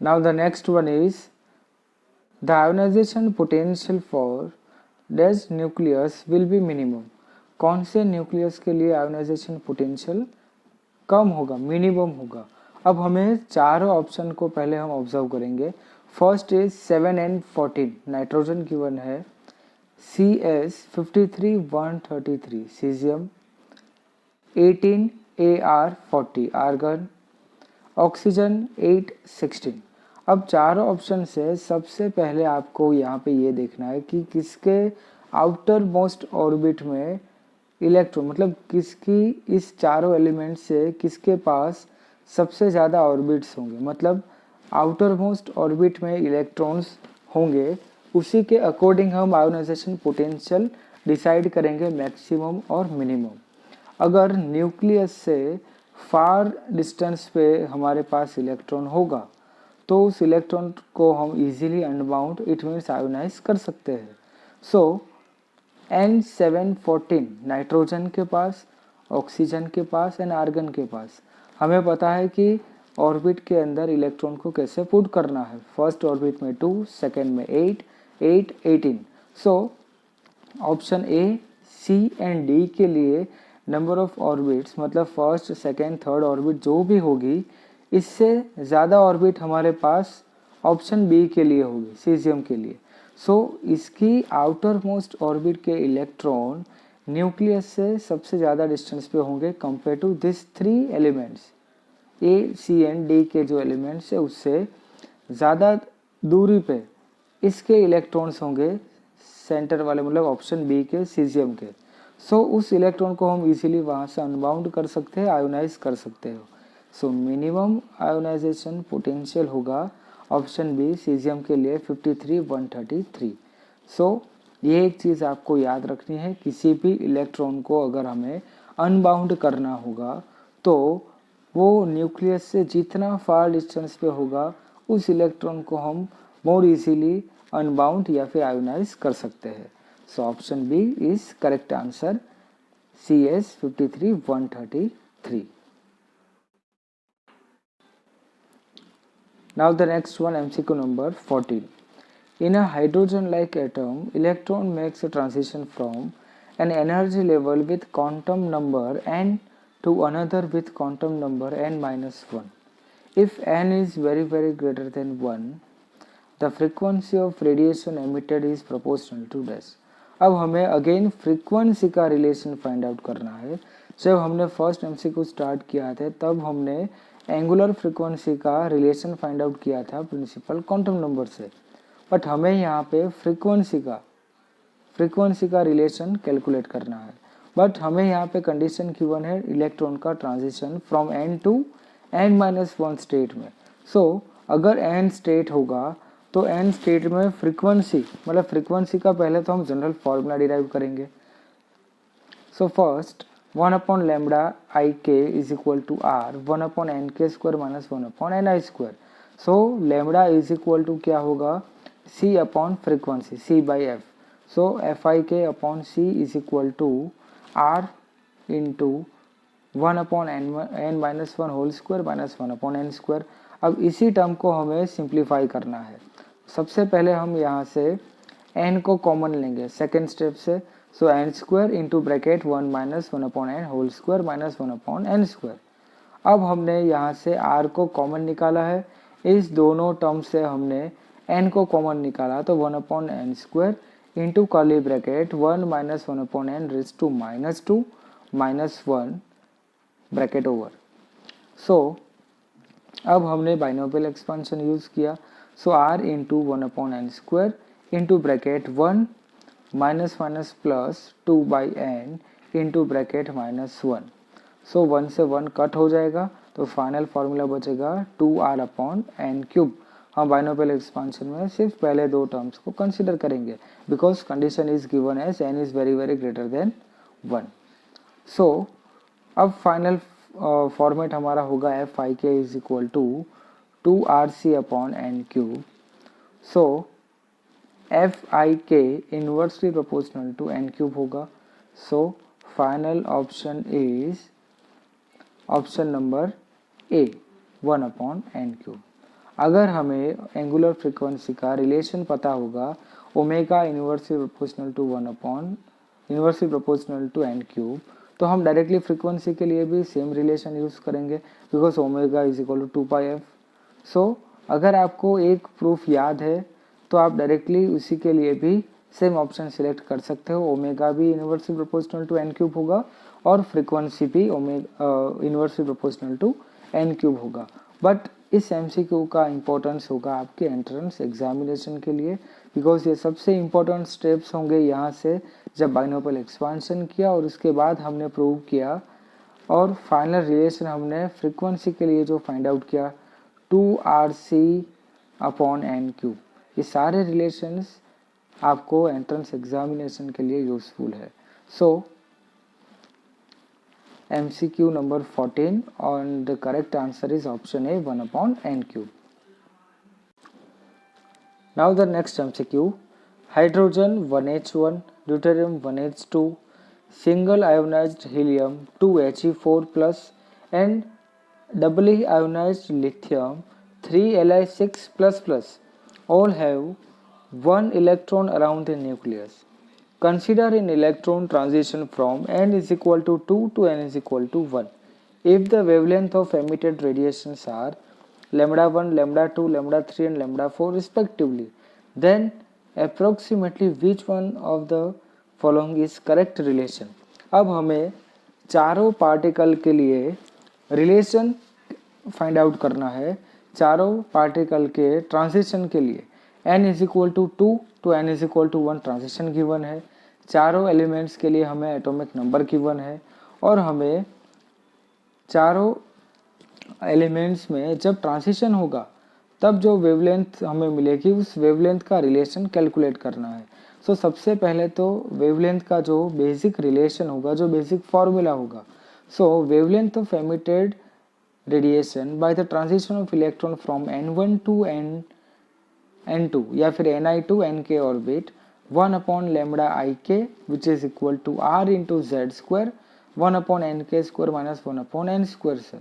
Now the next one is the ionization potential for dash nucleus will be minimum. कौन से nucleus के लिए ionization potential कम होगा, minimum होगा? अब हमें चारों ऑप्शन को पहले हम ऑब्जर्व करेंगे। First is 7n14 nitrogen given है, CS53 133 caesium, 18 AR40 argon, oxygen 816। अब चारों ऑप्शन से सबसे पहले आपको यहाँ पे ये देखना है कि किसके आउटर मोस्ट ऑर्बिट में इलेक्ट्रॉन, मतलब किसकी इस चारों एलिमेंट से किसके पास सबसे ज़्यादा ऑर्बिट्स होंगे, मतलब आउटर मोस्ट ऑर्बिट में इलेक्ट्रॉन्स होंगे, उसी के अकॉर्डिंग हम आयोनाइजेशन पोटेंशियल डिसाइड करेंगे मैक्सिमम और मिनिमम। अगर न्यूक्लियस से फार डिस्टेंस पे हमारे पास इलेक्ट्रॉन होगा तो उस इलेक्ट्रॉन को हम easily unbound, it means ionise कर सकते हैं। सो N714 नाइट्रोजन के पास, ऑक्सीजन के पास एंड आर्गन के पास, हमें पता है कि ऑर्बिट के अंदर इलेक्ट्रॉन को कैसे पुट करना है। फर्स्ट ऑर्बिट में 2, सेकेंड में 8, 8, 18। So option A, C and D के लिए नंबर ऑफ ऑर्बिट्स, मतलब फर्स्ट, सेकेंड, थर्ड ऑर्बिट जो भी होगी, इससे ज़्यादा ऑर्बिट हमारे पास ऑप्शन बी के लिए होगी, सीजियम के लिए। सो इसकी आउटर मोस्ट ऑर्बिट के इलेक्ट्रॉन न्यूक्लियस से सबसे ज़्यादा डिस्टेंस पे होंगे compare to this three elements. A, C and D के जो एलिमेंट्स है उससे ज़्यादा दूरी पे इसके इलेक्ट्रॉन्स होंगे सेंटर वाले, मतलब ऑप्शन बी के, सीजियम के। सो उस इलेक्ट्रॉन को हम इजीली वहाँ से अनबाउंड कर सकते हैं, आयोनाइज कर सकते हो। सो मिनिमम आयोनाइजेशन पोटेंशियल होगा ऑप्शन बी, सीजियम के लिए 53 133। सो ये एक चीज़ आपको याद रखनी है, किसी भी इलेक्ट्रॉन को अगर हमें अनबाउंड करना होगा तो वो न्यूक्लियस से जितना फार डिस्टेंस पे होगा उस इलेक्ट्रॉन को हम मोर इजीली अनबाउंड या फिर आयोनाइज कर सकते हैं। So option B is correct answer, CS53 133। Now the next one, MCQ number 14. In a hydrogen-like atom, electron makes a transition from an energy level with quantum number n to another with quantum number n minus 1. If n is very greater than 1, the frequency of radiation emitted is proportional to dash. अब हमें again frequency का relation find out करना है। जब हमने first MCQ start किया था तब हमने एंगुलर फ्रीक्वेंसी का रिलेशन फाइंड आउट किया था प्रिंसिपल क्वांटम नंबर से, बट हमें यहाँ पे फ्रीक्वेंसी का रिलेशन कैलकुलेट करना है। बट हमें यहाँ पे कंडीशन गिवन है इलेक्ट्रॉन का transition from n to n-1 state में। सो अगर n स्टेट होगा तो n स्टेट में फ्रीक्वेंसी, मतलब फ्रीक्वेंसी का पहले तो हम जनरल फॉर्मूला डिराइव करेंगे। So first 1 upon lambda I K is equal to R 1 upon N K square minus 1 upon N I square. So lambda is equal to क्या होगा, C upon frequency, C by F. So F I के upon C is equal to R into 1 upon N minus 1 whole square minus 1 upon N square. अब इसी term को हमें simplify करना है। सबसे पहले हम यहाँ से n को कॉमन लेंगे सेकेंड स्टेप से। So N square into bracket 1 minus 1 upon N whole square minus 1 upon N square. अब हमने यहाँ से r को कॉमन निकाला है, इस दोनों टर्म से हमने n को कॉमन निकाला तो 1 upon N square into curly bracket 1 minus 1 upon N raise to -2 minus 1 bracket over. So अब हमने बाइनोमियल एक्सपेंशन यूज किया। So r into 1 upon N square into bracket 1 minus minus plus 2 by N into bracket -1। So 1 से 1 cut हो जाएगा तो final formula बचेगा 2r upon N cube. हम binomial expansion में सिर्फ पहले दो टर्म्स को कंसिडर करेंगे because condition is given as n is very greater than 1। So अब फाइनल फॉर्मेट हमारा होगा F I K is equal to 2rc upon N cube. So F I K inversely proportional to N cube होगा। So final option is option number A 1 upon N cube. अगर हमें angular frequency का relation पता होगा omega inversely proportional to n cube, तो हम directly frequency के लिए भी सेम रिलेशन यूज़ करेंगे because omega is equal to 2πf। So अगर आपको एक प्रूफ याद है तो आप डायरेक्टली उसी के लिए भी सेम ऑप्शन सिलेक्ट कर सकते हो। ओमेगा भी inversely proportional to n cube होगा और फ्रीक्वेंसी भी inversely proportional to n cube होगा। बट इस MCQ का इम्पोर्टेंस होगा आपके एंट्रेंस एग्जामिनेशन के लिए बिकॉज ये सबसे इम्पोर्टेंट स्टेप्स होंगे यहाँ से जब बाइनोमियल एक्सपांशन किया और उसके बाद हमने प्रूव किया और फाइनल रिलेशन हमने फ्रीक्वेंसी के लिए जो फाइंड आउट किया 2RC/n क्यूब। ये सारे रिलेशंस आपको एंट्रेंस एग्जामिनेशन के लिए यूजफुल है। सो MCQ number 14 and the correct answer is option A 1/n cube. Now the next MCQ, hydrogen 1H1, deuterium 1H2, single ionized helium 2He4 plus and doubly ionized lithium 3Li6 plus plus all have one electron around the nucleus. Consider an electron transition from n is equal to 2 to n is equal to 1. If the wavelength of emitted radiations are lambda 1, lambda 2, lambda 3 and lambda 4 respectively, then approximately which one of the following is correct relation? अब हमें चारों particle के लिए relation find out करना है। चारों particle के transition के लिए n is equal to 2 to n is equal to 1 transition given है। चारों एलिमेंट्स के लिए हमें एटॉमिक नंबर गिवन है और हमें चारों एलिमेंट्स में जब ट्रांजिशन होगा तब जो वेवलेंथ हमें मिलेगी उस वेवलेंथ का रिलेशन कैलकुलेट करना है। सो सबसे पहले तो वेवलेंथ का जो बेसिक रिलेशन होगा, जो बेसिक फॉर्मूला होगा, so wavelength of emitted radiation by the transition of electron from n1 to n2 या फिर ni to nk orbit 1/λik which is equal to r into z square 1/nk square minus 1/n square से।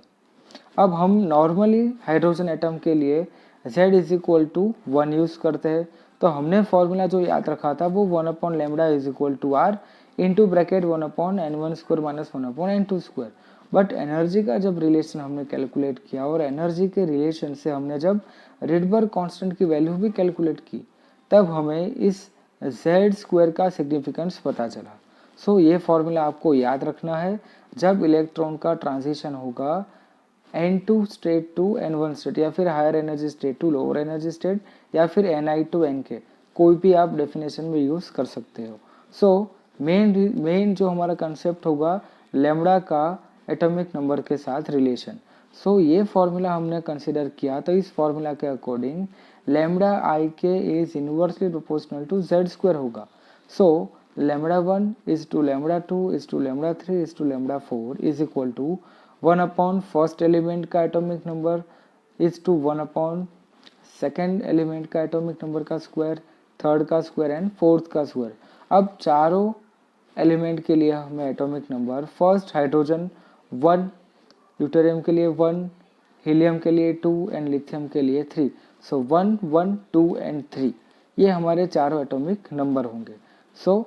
अब हम normally hydrogen atom के लिए z is equal to 1 use करते हैं, तो हमने फॉर्मूला जो याद रखा था वो 1/λ is equal to r into bracket 1/n1 square minus 1/n2 square. But energy का जब रिलेशन हमने कैलकुलेट किया और एनर्जी के रिलेशन से हमने जब रिडबर्ग कांस्टेंट की वैल्यू भी कैलकुलेट की तब हमें इस z स्क्वायर का सिग्निफिकेंस पता चला। सो ये फॉर्मूला आपको याद रखना है जब इलेक्ट्रॉन का ट्रांजिशन होगा n2 state to n1 state या फिर higher energy state to lower energy state या फिर ni टू nk, कोई भी आप डेफिनेशन में यूज कर सकते हो। सो मेन जो हमारा कंसेप्ट होगा लैम्बडा का एटॉमिक नंबर के साथ रिलेशन। सो ये फॉर्मूला हमने कंसिडर किया, तो इस फॉर्मूला के according lambda I K is inversely proportional to z square होगा। So lambda 1 is to lambda 2 is to lambda 3 is to lambda 4 is equal to 1/ first element का atomic number is to 1/ second element का atomic number का square, third का square and fourth का square. अब चारों element के लिए हमें atomic number first hydrogen 1, deuterium के लिए 1, हीलियम के लिए 2 एंड लिथियम के लिए 3। सो 1, 1, 2 एंड 3 ये हमारे चारों एटॉमिक नंबर होंगे। सो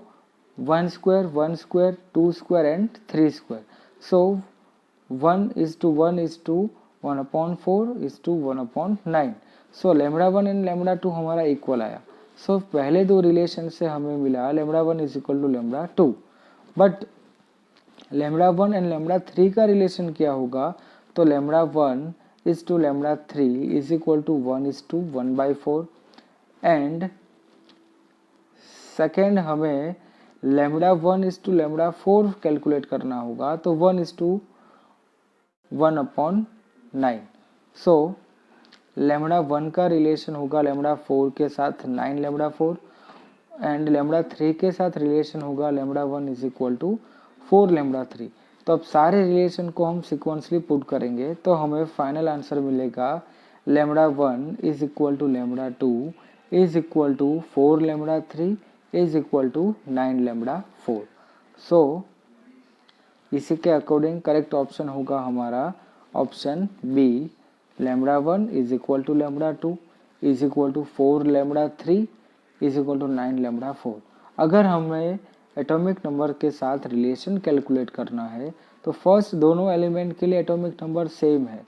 1 square 1 square 2 square and 3 square. So 1 is to 1 is to 1/4 is to 1/9। So lambda 1 and lambda 2 हमारा इक्वल आया। सो पहले दो रिलेशन से हमें मिला lambda 1 is equal to lambda 2, but lambda 1 and lambda 3 का रिलेशन क्या होगा, तो lambda 1 is to lambda 3 is equal to 1 is to 1/4 and second हमें lambda 1 is to lambda 4 calculate करना होगा, तो 1 इज टू 1/9। सो लैम्बडा 1 का रिलेशन होगा लैम्बडा 4 के साथ 9 लैम्बडा 4 एंड लैम्बडा 3 के साथ रिलेशन होगा lambda 1 is equal to 4 lambda 3। तो अब सारे रिलेशन को हम सिक्वेंसली पुट करेंगे तो हमें फाइनल आंसर मिलेगा lambda 1 is equal to lambda 2 is equal to 4 lambda 3 is equal to 9 lambda 4। So इसी के अकॉर्डिंग करेक्ट ऑप्शन होगा हमारा option B lambda 1 is equal to lambda 2 is equal to 4 lambda 3 is equal to 9 lambda 4। अगर हमें atomic number के साथ relation calculate करना है तो फर्स्ट दोनों एलिमेंट के लिए एटॉमिक नंबर सेम है,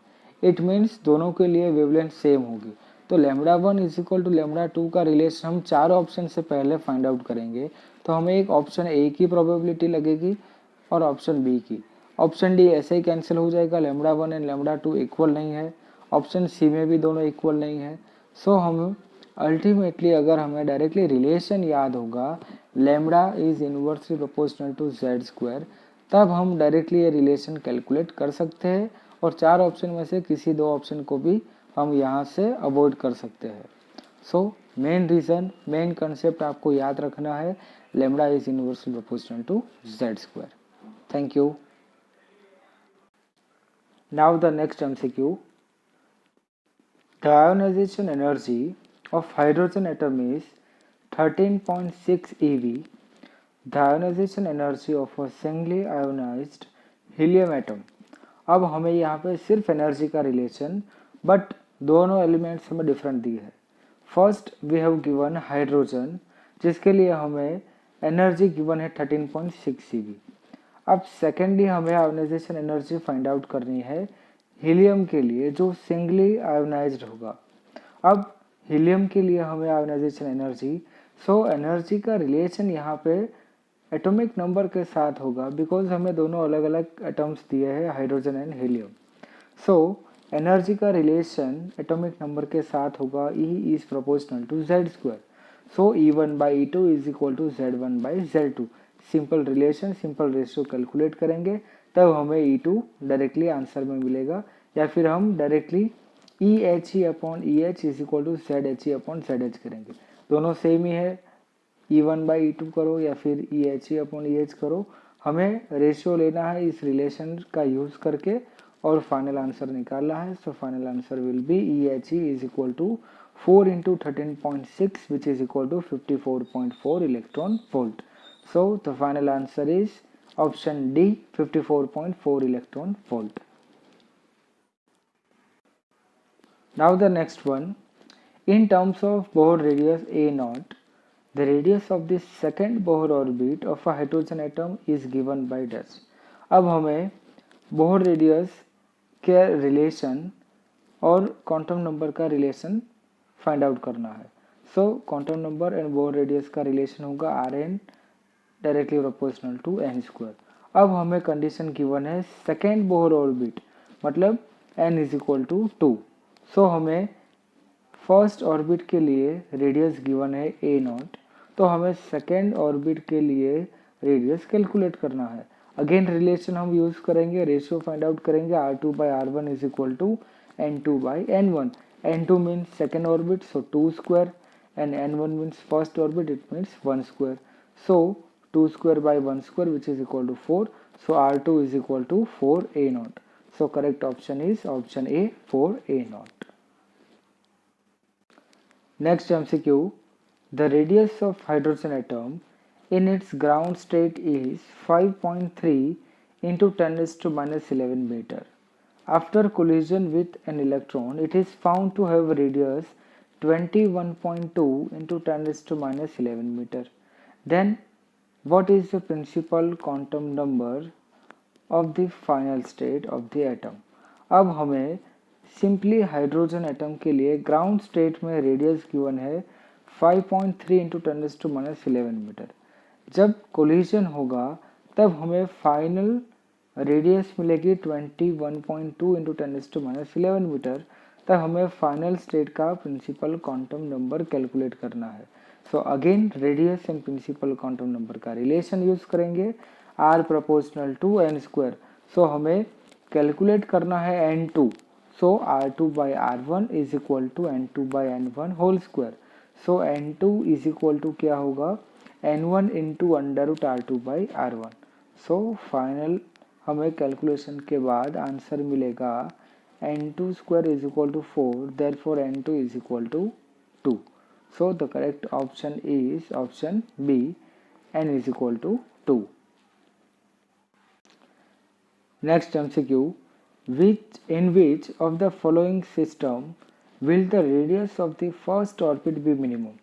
इट मीन्स दोनों के लिए वेवलेंथ सेम होगी। तो lambda 1 is equal to lambda 2 का रिलेशन हम चार ऑप्शन से पहले फाइंड आउट करेंगे, तो हमें एक ऑप्शन ए की प्रोबेबिलिटी लगेगी और ऑप्शन बी की। ऑप्शन डी ऐसे ही कैंसिल हो जाएगा, लैम्बडा 1 एंड लैम्बडा 2 इक्वल नहीं है। ऑप्शन सी में भी दोनों इक्वल नहीं है। सो हम अल्टीमेटली अगर हमें डायरेक्टली रिलेशन याद होगा lambda is inversely proportional to Z square, तब हम डायरेक्टली ये रिलेशन कैलकुलेट कर सकते हैं और चार ऑप्शन में से किसी दो ऑप्शन को भी हम यहाँ से अवॉइड कर सकते हैं। So main reason, main concept आपको याद रखना है, lambda is inversely proportional to Z square. Thank you. Now the next MCQ. The ionization energy of hydrogen atom is 13.6 eV. The ionization energy of a singly ionized helium atom. अब हमें यहाँ पे सिर्फ energy का relation, but दोनों elements हमें different दिए हैं। First we have given hydrogen, जिसके लिए हमें एनर्जी गिवन है 13.6 eV। अब सेकेंडली हमें आयोनाइजेशन एनर्जी फाइंड आउट करनी है हीलियम के लिए, जो सिंगली आयोनाइज्ड होगा। अब हीलियम के लिए हमें आयोनाइजेशन एनर्जी, सो एनर्जी का रिलेशन यहाँ पे एटॉमिक नंबर के साथ होगा, बिकॉज हमें दोनों अलग अलग एटम्स दिए हैं, hydrogen and helium. So energy का रिलेशन एटॉमिक नंबर के साथ होगा E is proportional to Z square. So E1/E2 is equal to Z1/Z2। Simple relation, simple ratio calculate करेंगे तब हमें E2 डायरेक्टली आंसर में मिलेगा, या फिर हम directly EHE/EH is equal to ZHE/ZH करेंगे। दोनों सेम ही है, E1/E2 करो या फिर EHE/EH करो, हमें रेशियो लेना है इस रिलेशन का यूज करके और फाइनल आंसर निकालना है। So final answer will be EHE is equal to 4 into 13.6 which is equal to 54.4 electron volt. So the final answer is option D, 54.4 electron volt. Now the next one, in terms of Bohr radius A0, the radius of the second Bohr orbit of a hydrogen atom is given by dash. अब हमें Bohr radius के relation और quantum number का relation find out करना है। So quantum number and Bohr radius का relation होगा Rn directly proportional to n square. अब हमें कंडीशन गिवन है सेकेंड बोर ऑर्बिट, मतलब n is equal to 2। So हमें फर्स्ट ऑर्बिट के लिए रेडियस गिवन है A0, तो हमें सेकेंड ऑर्बिट के लिए रेडियस कैलकुलेट करना है। अगेन रिलेशन हम यूज करेंगे, रेशियो फाइंड आउट करेंगे, R2/R1 is equal to N2/N1. N2 means second orbit, so 2 square, and N1 means first orbit, it means 1 square. So 2 square by 1 square, which is equal to 4. So R2 is equal to 4A0. So correct option is option A, 4A0. Next MCQ, the radius of hydrogen atom in its ground state is 5.3 into 10 raised to minus 11 meter. After collision with an electron, it is found to have radius 21.2 into 10 raised to minus 11 meter. Then, what is the principal quantum number of the final state of the atom? अब हमें simply hydrogen atom के लिए ground state में radius given है 5.3 into 10 raised to minus 11 metre. जब collision होगा तब हमें फाइनल रेडियस मिलेगी 21.2 into 10 raised to minus 11 metre, तब हमें फाइनल स्टेट का प्रिंसिपल क्वांटम नंबर कैलकुलेट करना है। So again radius and principal quantum number का रिलेशन यूज करेंगे, R proportional to n square. So हमें कैलकुलेट करना है n2, so R2/R1 is equal to N2/N1 whole square. So n2 is equal to क्या होगा, N1 into under root R2/R1। So final हमें calculation के बाद answer मिलेगा N2 square is equal to 4, therefore N2 is equal to 2. So the correct option is option B, N is equal to 2. Next MCQ, which of the following system will the radius of the first orbit be minimum?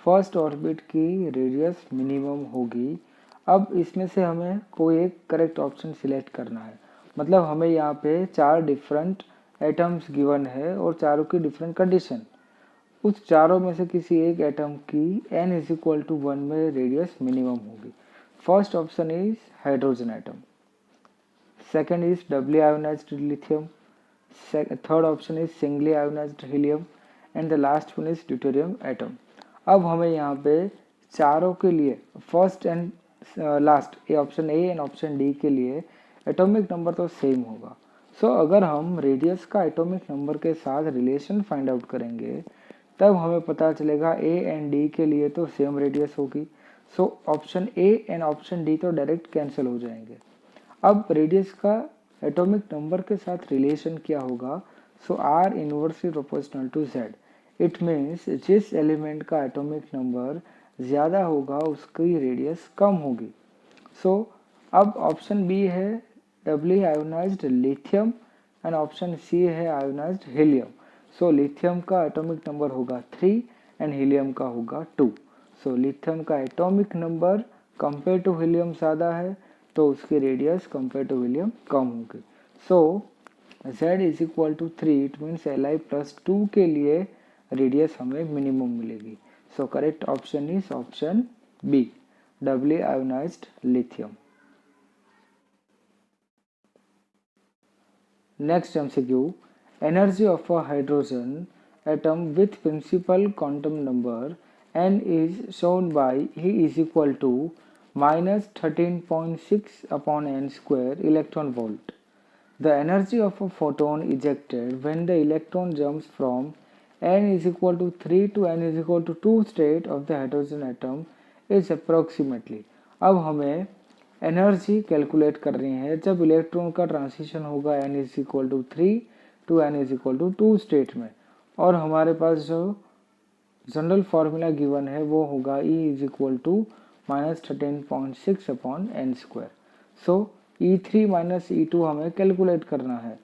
First orbit की radius minimum होगी। अब इसमें से हमें कोई एक correct option select करना है। मतलब हमें यहाँ पे 4 डिफरेंट एटम्स गिवन है और चारों की डिफरेंट कंडीशन। उस चारों में से किसी एक एटम की n=1 में रेडियस मिनिमम होगी। First option is hydrogen atom, second is doubly ionised lithium, third option is singly ionised helium and the last one is deuterium atom. अब हमें यहाँ पे चारों के लिए फर्स्ट एंड लास्ट ये option A and option D के लिए एटॉमिक नंबर तो सेम होगा। सो अगर हम रेडियस का एटॉमिक नंबर के साथ रिलेशन फाइंड आउट करेंगे तब हमें पता चलेगा ए एंड डी के लिए तो सेम रेडियस होगी। सो option A and option D तो डायरेक्ट कैंसिल हो जाएंगे। अब रेडियस का एटॉमिक नंबर के साथ रिलेशन क्या होगा? So R inversely proportional to Z. It means जिस एलिमेंट का एटॉमिक नंबर ज़्यादा होगा उसकी रेडियस कम होगी। सो अब ऑप्शन बी है doubly ionised lithium and option C है आयोनाइज्ड हीलियम। सो लिथियम का एटॉमिक नंबर होगा 3 एंड हीलियम का होगा 2। सो लिथियम का atomic number compare to helium ज़्यादा है तो उसकी रेडियस कंपेयर टू हीलियम कम होगी। So Z=3, it means Li+2 के लिए रेडियस हमें मिनिमम मिलेगी। So correct option is option B, doubly ionised lithium. Next MCQ, energy of a hydrogen atom with principal quantum number n is shown by E is equal to -13.6 upon n square electron volt. The energy of a photon ejected when the electron jumps from n is equal to 3 to n is equal to 2 state of the hydrogen atom is approximately। अब हमें energy calculate करनी है जब electron का transition होगा n is equal to 3 to n is equal to 2 state में, और हमारे पास जो जनरल फार्मूला गिवन है वो होगा E is equal to -13.6 upon n square. So E3 minus E2 हमें कैलकुलेट करना है।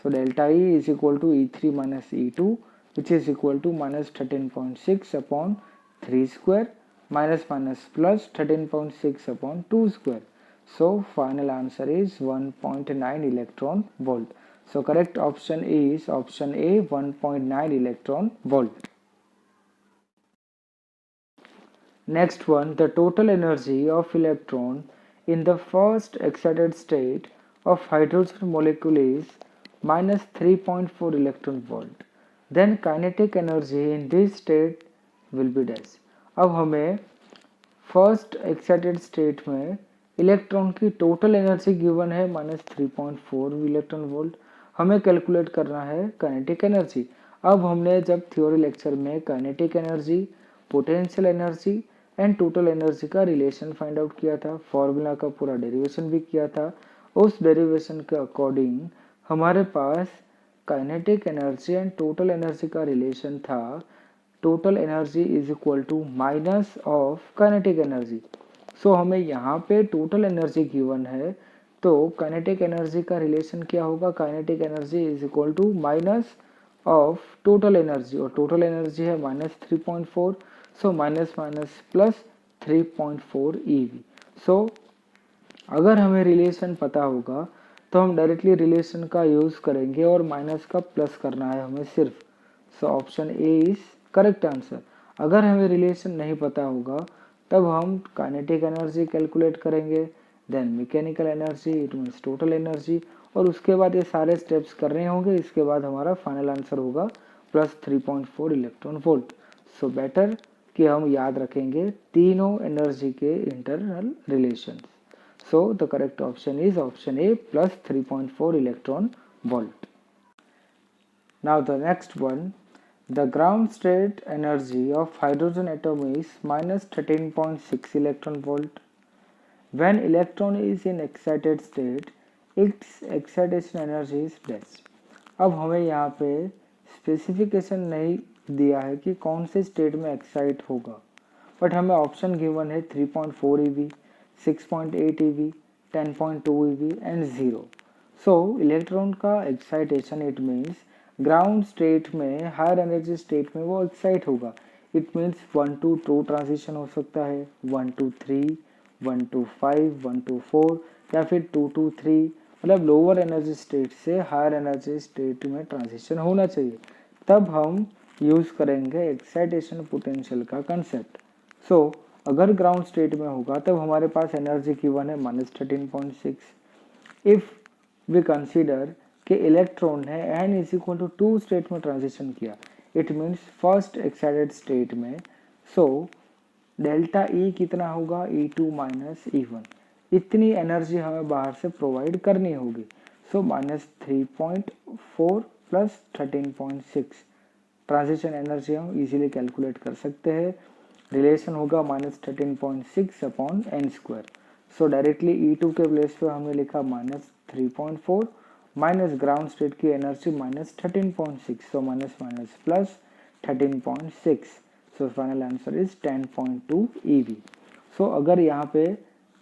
So delta E is equal to E3 minus E2 which is equal to -13.6 upon 3 square minus minus plus 13.6 upon 2 square. So final answer is 1.9 electron volt. So correct option is option A, 1.9 electron volt. Next one, the total energy of electron in the first excited state of hydrogen molecule is minus 3.4 electron volt. Then kinetic energy in this state will be dash। अब हमें first excited state में electron की total energy given है -3.4 electron volt. हमें calculate करना है kinetic energy. अब हमने जब थ्योरी लेक्चर में kinetic energy, potential energy and total energy का रिलेशन फाइंड आउट किया था, फॉर्मूला का पूरा डेरिवेशन भी किया था। उस डेरिवेशन के अकॉर्डिंग हमारे पास kinetic energy and total energy का रिलेशन था total energy is equal to minus of kinetic energy. So हमें यहाँ पे टोटल एनर्जी गिवन है तो काइनेटिक एनर्जी का रिलेशन क्या होगा? Kinetic energy is equal to minus of total energy, और टोटल एनर्जी है -3.4। So minus minus plus 3.4 EV। So अगर हमें रिलेशन पता होगा तो हम डायरेक्टली रिलेशन का यूज करेंगे और माइनस का प्लस करना है हमें सिर्फ। So option A is correct answer. अगर हमें रिलेशन नहीं पता होगा तब हम काइनेटिक एनर्जी कैलकुलेट करेंगे, then mechanical energy, it means total energy, और उसके बाद ये सारे स्टेप्स करने होंगे। इसके बाद हमारा फाइनल आंसर होगा +3.4 इलेक्ट्रॉन वोल्ट। सो बेटर कि हम याद रखेंगे तीनों एनर्जी के internal relation. So the correct option is option A, +3.4 electron volt. Now the next one, the ground state energy of hydrogen atom is -13.6 electron volt. When electron is in excited state, its excitation energy is dash। अब हमें यहाँ पे specification नहीं दिया है कि कौन से स्टेट में एक्साइट होगा, बट हमें ऑप्शन गिवन है 3.4 EV, 6.8 EV, 10.2 EV and 0। So electron का excitation it means ground state में हायर एनर्जी स्टेट में वो एक्साइट होगा। इट मीन्स 1 to 2 ट्रांजिशन हो सकता है, 1 to 3, 1 to 5, 1 to 4 या फिर 2 to 3, मतलब लोअर एनर्जी स्टेट से हायर एनर्जी स्टेट में ट्रांजिशन होना चाहिए, तब हम यूज करेंगे एक्साइटेशन पोटेंशियल का कंसेप्ट। सो अगर ग्राउंड स्टेट में होगा तब हमारे पास एनर्जी गिवन है -13.6। इफ वी कंसीडर कि इलेक्ट्रॉन ने n is equal to 2 state में ट्रांजिशन किया, it means first excited state में, सो डेल्टा E कितना होगा, E2 माइनस E1, इतनी एनर्जी हमें बाहर से प्रोवाइड करनी होगी। सो -3.4 प्लस 13.6 ट्रांजिशन एनर्जी हम इजीली कैलकुलेट कर सकते हैं। रिलेशन होगा -13.6 अपॉन n स्क्वायर। सो डायरेक्टली E2 के प्लेस पे हमने लिखा -3.4 माइनस ग्राउंड स्टेट की energy -13.6, so minus minus plus 13.6, so final answer is 10.2 eV। So अगर यहाँ पे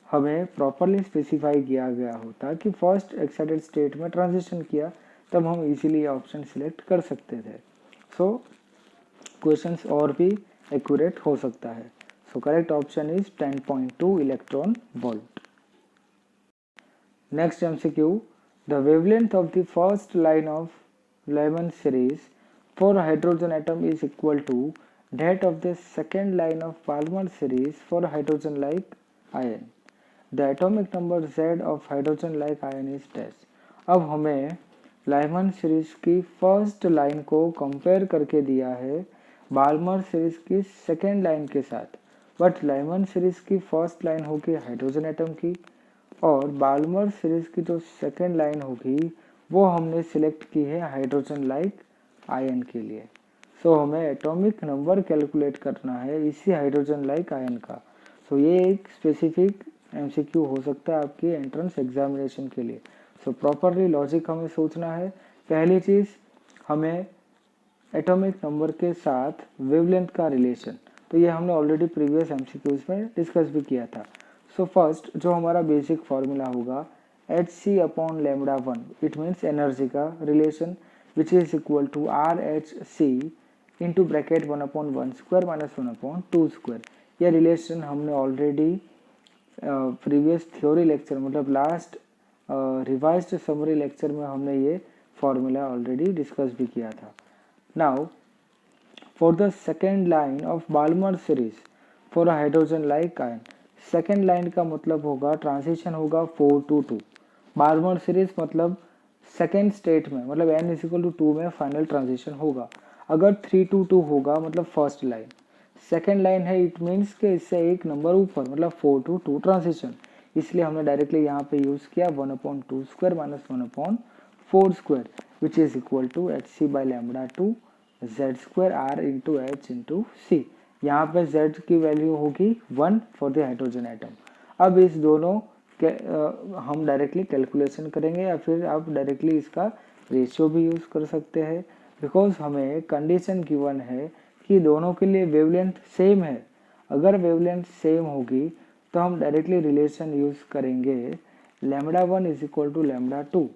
हमें प्रॉपरली स्पेसिफाई किया गया होता कि फर्स्ट एक्साइटेड स्टेट में ट्रांजिशन किया, तब हम इजीली ऑप्शन सिलेक्ट कर सकते थे। सो क्वेश्चंस और भी एक्यूरेट हो सकता है। सो correct option is 10.2 electron volt. Next MCQ, the wavelength of the first line of Lyman series for a hydrogen atom is equal to that of the second line of Balmer series for a hydrogen like ion. The atomic number Z of hydrogen like ion is dash। अब हमें Lyman series की first line को compare करके दिया है Balmer series की second line के साथ, बट लाइमन सीरीज की फर्स्ट लाइन होगी हाइड्रोजन एटम की और बाल्मर सीरीज की जो सेकेंड लाइन होगी वो हमने सिलेक्ट की है हाइड्रोजन लाइक आयन के लिए। सो हमें एटॉमिक नंबर कैलकुलेट करना है इसी हाइड्रोजन लाइक आयन का। सो ये एक स्पेसिफिक MCQ हो सकता है आपकी एंट्रेंस एग्जामिनेशन के लिए। सो प्रॉपरली लॉजिक हमें सोचना है। पहली चीज़, हमें एटॉमिक नंबर के साथ वेवलेंथ का रिलेशन, तो ये हमने ऑलरेडी प्रीवियस MCQs में डिस्कस भी किया था। सो फर्स्ट जो हमारा बेसिक फार्मूला होगा Hc upon lambda 1, it means energy का relation which is equal to RHc into bracket 1/1 square minus 1/2 square. यह रिलेशन हमने ऑलरेडी प्रीवियस थ्योरी लेक्चर मतलब लास्ट रिवाइज्ड समरी लेक्चर में हमने ये फार्मूला ऑलरेडी डिस्कस भी किया था। Now for the second line of Balmer series for a hydrogen like ion, second line का मतलब होगा ट्रांजिशन होगा 4 to 2। बाल्मर सीरीज मतलब सेकेंड स्टेट में, मतलब n इज इक्वल टू 2 में फाइनल ट्रांजिशन होगा। अगर 3 to 2 होगा मतलब फर्स्ट लाइन, सेकेंड लाइन है इट मीन्स के इससे एक नंबर ऊपर मतलब 4 to 2 ट्रांजिशन, इसलिए हमने डायरेक्टली यहाँ पे यूज किया 1/2 square minus 1/4 square which is equal to Hc by lambda 2 Z square R into H into C। यहाँ पे Z की वैल्यू होगी 1 फॉर द हाइड्रोजन एटम। अब इस दोनों के हम डायरेक्टली कैलकुलेशन करेंगे या फिर आप डायरेक्टली इसका रेशियो भी यूज कर सकते हैं, बिकॉज हमें कंडीशन गिवन है कि दोनों के लिए वेवलेंथ सेम है। अगर वेवलेंथ सेम होगी तो हम डायरेक्टली रिलेशन यूज करेंगे lambda 1 is equal to lambda 2।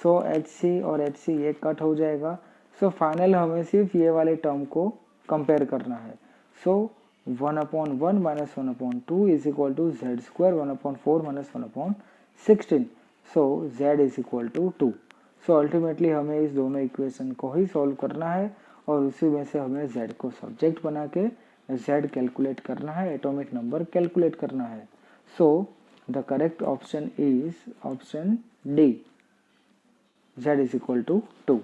So Hc और Hc ये कट हो जाएगा। सो फाइनल हमें सिर्फ ये वाले टर्म को कंपेयर करना है। So 1/1 minus 1/2 is equal to Z square 1/4 minus 1/16। So Z is equal to 2। So ultimately हमें इस दोनों इक्वेशन को ही सॉल्व करना है और उसी में से हमें Z को सब्जेक्ट बना के Z कैलकुलेट करना है, एटॉमिक नंबर कैलकुलेट करना है। So the correct option is option D, Z is equal to 2.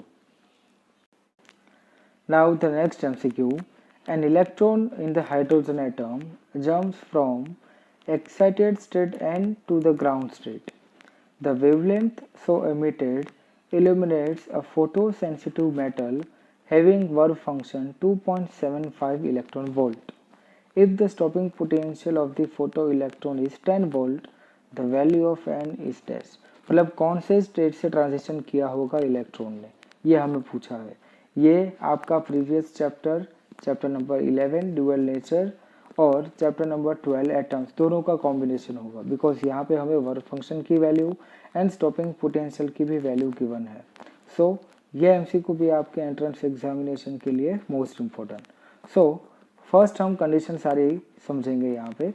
Now the next MCQ, an electron in the hydrogen atom jumps from excited state N to the ground state. The wavelength so emitted illuminates a photosensitive metal having work function 2.75 electron volt. If the stopping potential of the photoelectron is 10 volt, the value of N is dash। मतलब कौन से state से transition किया होगा electron ने, ये हमें पूछा है। ये आपका previous chapter number 11 dual nature और चैप्टर नंबर 12 एटम्स, दोनों का कॉम्बिनेशन होगा, बिकॉज यहाँ पे हमें वर्क फंक्शन की वैल्यू एंड स्टॉपिंग पोटेंशियल की भी वैल्यू गिवन है। सो ये एमसीक्यू भी आपके एंट्रेंस एग्जामिनेशन के लिए मोस्ट इम्पोर्टेंट। सो फर्स्ट हम कंडीशन सारी समझेंगे यहाँ पे।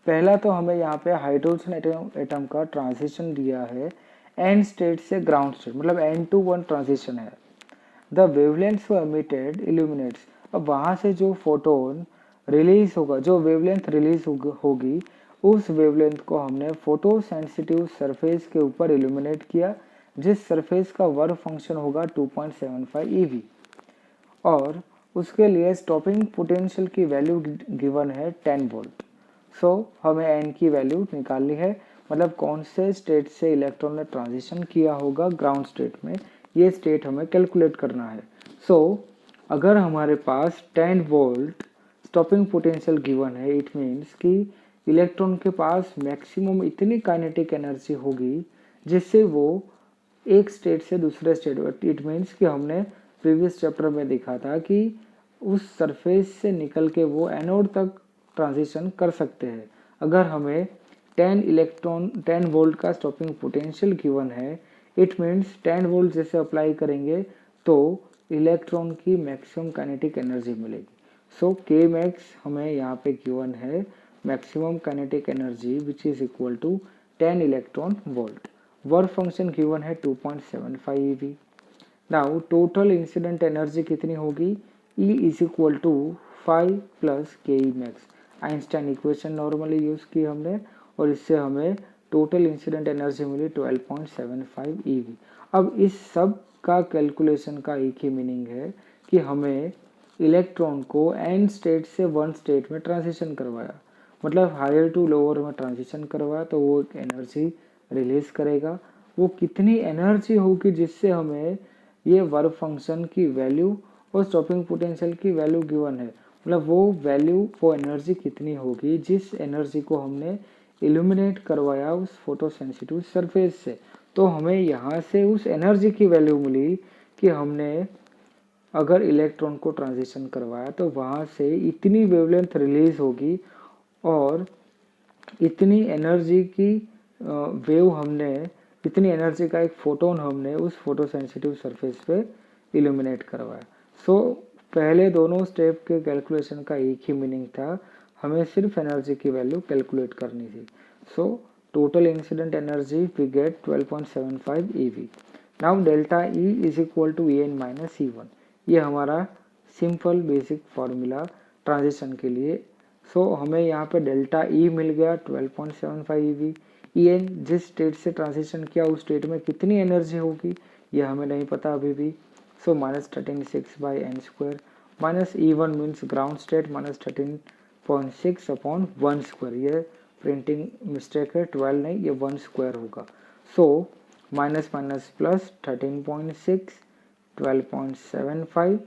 पहला तो हमें यहाँ पे हाइड्रोजन एटम का ट्रांजिशन दिया है एंड स्टेट से ग्राउंड स्टेट, मतलब N to 1 ट्रांजिशन है। द वेवलेंथ एमिटेड इल्यूमिनेट्स, अब वहाँ से जो फोटोन रिलीज होगा, जो वेवलेंथ रिलीज होगी, उस वेवलेंथ को हमने फोटो सेंसिटिव सरफेस के ऊपर इल्यूमिनेट किया, जिस सरफेस का वर्क फंक्शन होगा 2.75 eV, और उसके लिए स्टॉपिंग पोटेंशियल की वैल्यू गिवन है 10 वोल्ट। सो हमें एन की वैल्यू निकालनी है, मतलब कौन से स्टेट से इलेक्ट्रॉन ने ट्रांजिशन किया होगा ग्राउंड स्टेट में, ये स्टेट हमें कैलकुलेट करना है। सो अगर हमारे पास 10 वोल्ट स्टॉपिंग पोटेंशियल गिवन है, इट मीन्स कि इलेक्ट्रॉन के पास मैक्सिमम इतनी काइनेटिक एनर्जी होगी जिससे वो एक स्टेट से दूसरे स्टेट, इट मीन्स कि हमने प्रीवियस चैप्टर में देखा था कि उस सरफेस से निकल के वो एनोड तक ट्रांजिशन कर सकते हैं। अगर हमें 10 वोल्ट का स्टॉपिंग पोटेंशियल गिवन है, इट मीन्स 10 वोल्ट जैसे अप्लाई करेंगे तो इलेक्ट्रॉन की मैक्सिमम काइनेटिक एनर्जी मिलेगी। सो के मैक्स हमें यहाँ पे गिवन है, maximum kinetic energy which is equal to 10 electron volt. Work function given है 2.75 eV। Now total incident energy कितनी होगी, E is equal to 5 plus K E max. Einstein equation normally use की हमने, और इससे हमें टोटल इंसिडेंट एनर्जी मिली 12.75 eV। अब इस सब का कैलकुलेशन का एक ही मीनिंग है कि हमें इलेक्ट्रॉन को एन स्टेट से वन स्टेट में ट्रांजिशन करवाया, मतलब हायर टू लोअर में ट्रांजिशन करवाया, तो वो एक एनर्जी रिलीज करेगा। वो कितनी एनर्जी होगी जिससे हमें ये वर्क फंक्शन की वैल्यू और स्टॉपिंग पोटेंशियल की वैल्यू गिवन है, मतलब वो वैल्यू, वो एनर्जी कितनी होगी जिस एनर्जी को हमने इल्यूमिनेट करवाया उस फोटो सेंसिटिव सरफेस से। तो हमें यहाँ से उस एनर्जी की वैल्यू मिली कि हमने अगर इलेक्ट्रॉन को ट्रांजिशन करवाया तो वहाँ से इतनी वेवलेंथ रिलीज होगी और इतनी एनर्जी की वेव हमने, इतनी एनर्जी का एक फोटोन हमने उस फोटो सेंसिटिव सरफेस पे इल्यूमिनेट करवाया। सो पहले दोनों स्टेप के कैलकुलेशन का एक ही मीनिंग था, हमें सिर्फ एनर्जी की वैल्यू कैलकुलेट करनी थी। So total incident energy we get 12.75 eV। Now delta E is equal to En minus E1, ये हमारा सिंपल बेसिक फॉर्मूला ट्रांजिशन के लिए। सो हमें यहाँ पे डेल्टा E मिल गया 12.75 eV। En जिस स्टेट से ट्रांजिशन किया उस स्टेट में कितनी एनर्जी होगी ये हमें नहीं पता अभी भी। सो -13.6/n² minus E1 means ground state, -13.6/1², ये प्रिंटिंग मिस्टेक है, 12 नहीं, ये 1² होगा। सो माइनस माइनस प्लस 13.6, 12.75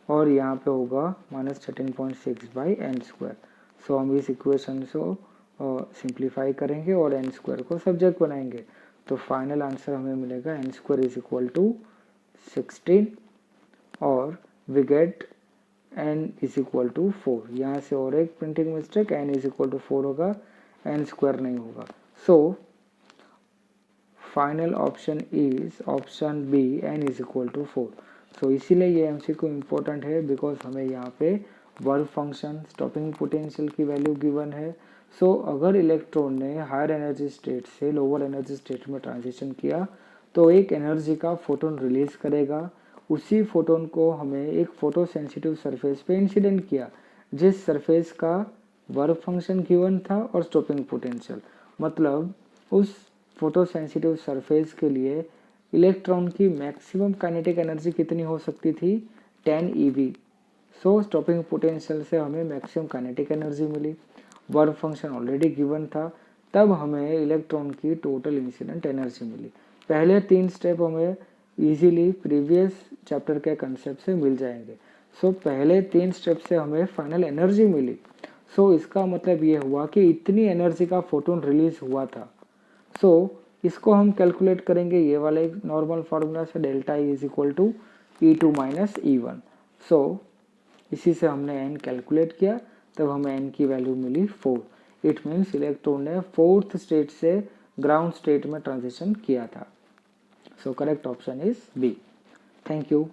और यहाँ पे होगा -13.6/n²। सो हम इस इक्वेशन को सिंप्लीफाई करेंगे और n² को सब्जेक्ट बनाएंगे, तो फाइनल आंसर हमें मिलेगा n² इज इक्वल टू 16 और we get n is equal to 4। यहाँ से और एक printing mistake, n is equal to 4 होगा, n² नहीं होगा। So final option is option B, n is equal to 4। So इसीलिए ये एमसीक्यू इम्पोर्टेंट है, बिकॉज हमें यहाँ पे वर्क फंक्शन, स्टॉपिंग पोटेंशियल की वैल्यू गिवन है। सो अगर इलेक्ट्रॉन ने हायर एनर्जी स्टेट से लोअर एनर्जी स्टेट में ट्रांजिशन किया तो एक एनर्जी का फोटोन रिलीज करेगा, उसी फोटोन को हमें एक फोटो सेंसिटिव सरफेस पे इंसिडेंट किया, जिस सरफेस का वर्क फंक्शन गिवन था और स्टॉपिंग पोटेंशियल, मतलब उस फोटो सेंसिटिव सरफेस के लिए इलेक्ट्रॉन की मैक्सिमम काइनेटिक एनर्जी कितनी हो सकती थी, 10 eV। सो स्टॉपिंग पोटेंशियल से हमें मैक्सिमम काइनेटिक एनर्जी मिली, वर्क फंक्शन ऑलरेडी गिवन था, तब हमें इलेक्ट्रॉन की टोटल इंसिडेंट एनर्जी मिली। पहले 3 स्टेप हमें इजीली प्रीवियस चैप्टर के कंसेप्ट से मिल जाएंगे। सो पहले 3 स्टेप से हमें फाइनल एनर्जी मिली। सो इसका मतलब ये हुआ कि इतनी एनर्जी का फोटोन रिलीज हुआ था। सो इसको हम कैलकुलेट करेंगे ये वाला एक नॉर्मल फार्मूला से, delta E is equal to E2 minus E1। So इसी से हमने n कैलकुलेट किया। तब हमें n की वैल्यू मिली 4। इट मीन्स इलेक्ट्रॉन ने 4th स्टेट से ग्राउंड स्टेट में ट्रांजिशन किया था। So correct option is B. Thank you.